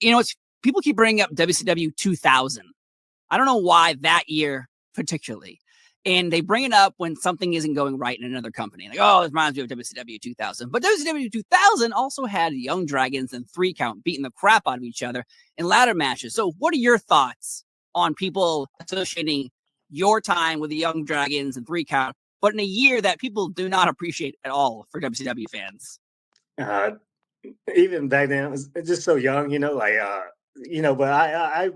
it's people keep bringing up WCW 2000. I don't know why that year particularly. And they bring it up when something isn't going right in another company. Like, oh, it reminds me of WCW 2000. But WCW 2000 also had Young Dragons and 3 Count beating the crap out of each other in ladder matches. So what are your thoughts on people associating your time with the Young Dragons and 3 Count, but in a year that people do not appreciate at all for WCW fans? Even back then, it was just so young, but I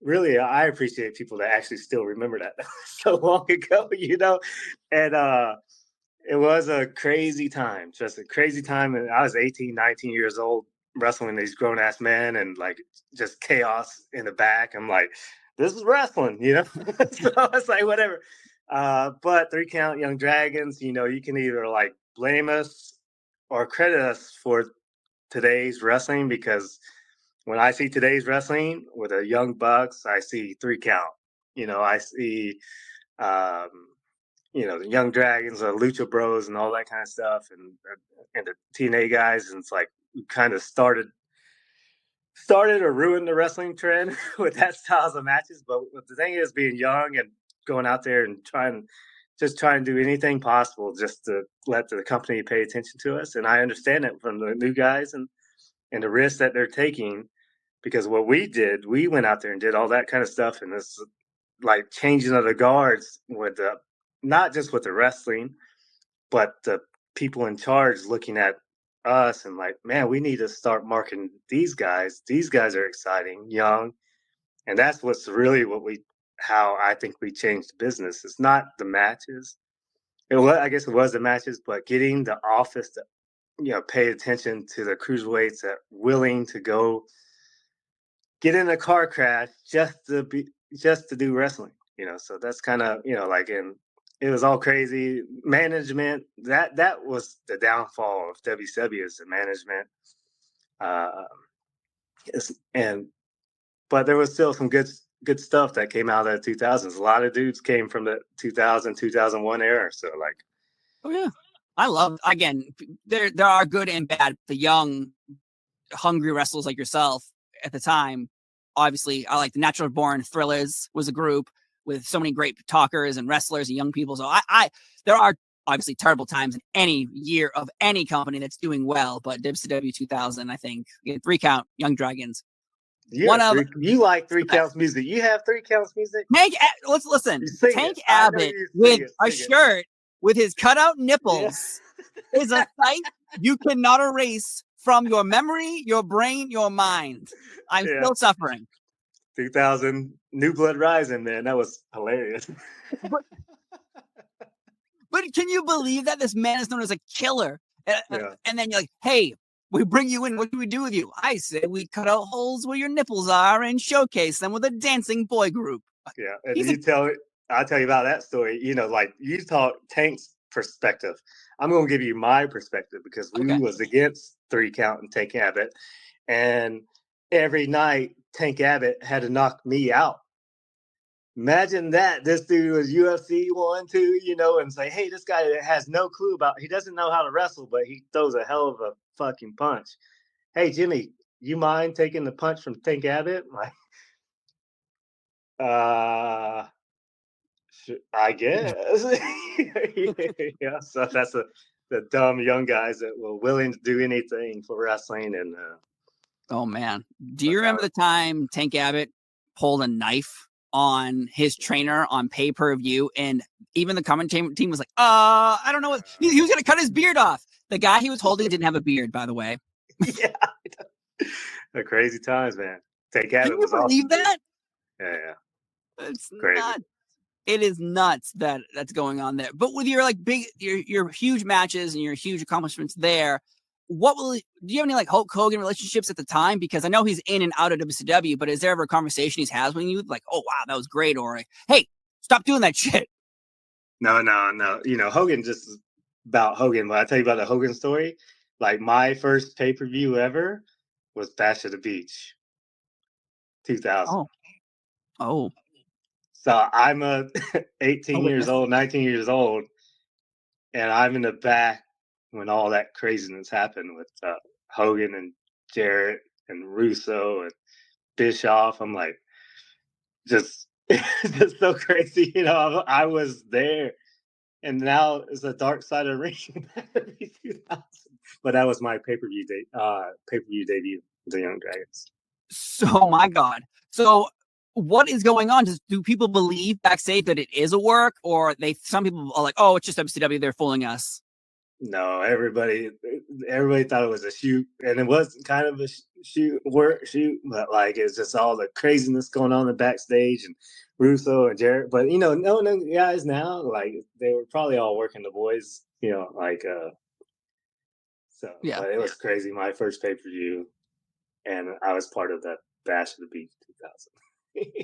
really, I appreciate people that actually still remember that so long ago, and it was a crazy time, just a crazy time. And I was 18, 19 years old wrestling these grown ass men and like just chaos in the back. I'm like, this is wrestling, so it's like, whatever. But 3 Count, Young Dragons, you can either like blame us or credit us for today's wrestling, because when I see today's wrestling with the Young Bucks, I see 3 Count. I see, the Young Dragons, the Lucha Bros, and all that kind of stuff, and the TNA guys. And it's like we kind of started or ruined the wrestling trend with that styles of matches. But the thing is, being young and going out there and trying to do anything possible just to let the company pay attention to us. And I understand it from the new guys and the risks that they're taking. Because what we did, we went out there and did all that kind of stuff, and this like changing of the guards with not just with the wrestling, but the people in charge looking at us and like, man, we need to start marketing these guys. These guys are exciting, young, and that's what's really how I think we changed the business. It's not the matches. I guess it was the matches, but getting the office to pay attention to the cruiserweights that willing to go get in a car crash just to do wrestling, so that's kind of, and it was all crazy management. That was the downfall of WCW, is the management. But there was still some good stuff that came out of the 2000s. A lot of dudes came from the 2000, 2001 era. So like, oh yeah, I love, again, there are good and bad. The young, hungry wrestlers like yourself at the time, obviously, I like the Natural Born Thrillers was a group with so many great talkers and wrestlers and young people. So there are obviously terrible times in any year of any company that's doing well, but WCW 2000, I think, 3 Count, Young Dragons. You like 3 Counts music. You have 3 Counts music. Let's listen. Tank Abbott with a shirt with his cutout nipples is a sight you cannot erase from your memory, your brain, your mind. I'm still suffering. 2000, New Blood Rising, man. That was hilarious. But can you believe that this man is known as a killer? And then you're like, hey, we bring you in. What do we do with you? I say we cut out holes where your nipples are and showcase them with a dancing boy group. Yeah, and I'll tell you about that story. Like you talk Tank's perspective. I'm going to give you my perspective, because we was against 3 Count and Tank Abbott. And every night, Tank Abbott had to knock me out. Imagine that. This dude was UFC 1, 2, and say, hey, this guy has no clue he doesn't know how to wrestle, but he throws a hell of a fucking punch. Hey, Jimmy, you mind taking the punch from Tank Abbott? Like, I guess. Yeah, so that's the dumb young guys that were willing to do anything for wrestling. And oh man, do you remember the time Tank Abbott pulled a knife on his trainer on pay-per-view, and even the commentary team was like, I don't know what he was gonna cut his beard off. The guy he was holding didn't have a beard, by the way. Yeah, the crazy times, man. Tank Abbott. Can you believe that? Yeah. It's crazy. It is nuts that's going on there. But with your like your huge matches and your huge accomplishments there, do you have any like Hulk Hogan relationships at the time? Because I know he's in and out of WCW, but is there ever a conversation he's has with you like, oh wow, that was great, or hey, stop doing that shit? No. Hogan just is about Hogan. But I tell you about the Hogan story. Like my first pay-per-view ever was Bash at the Beach, 2000. Oh. So I'm 18 years old, 19 years old, and I'm in the back when all that craziness happened with Hogan and Jarrett and Russo and Bischoff. I'm like, just just so crazy, you know. I was there, and now it's the dark side of ring. 2000. But that was my pay-per-view debut, the Young Dragons. So my God. So what is going on? Do people believe backstage that it is a work, or some people are like, oh, it's just WCW, they're fooling us? No, everybody thought it was a shoot, and it was kind of a shoot, but like it's just all the craziness going on in the backstage, and Russo and Jarrett. But you know, knowing them guys now, like they were probably all working the boys, you know, like so. Yeah. But it was crazy. My first pay per view, and I was part of that Bash of the Beach 2000.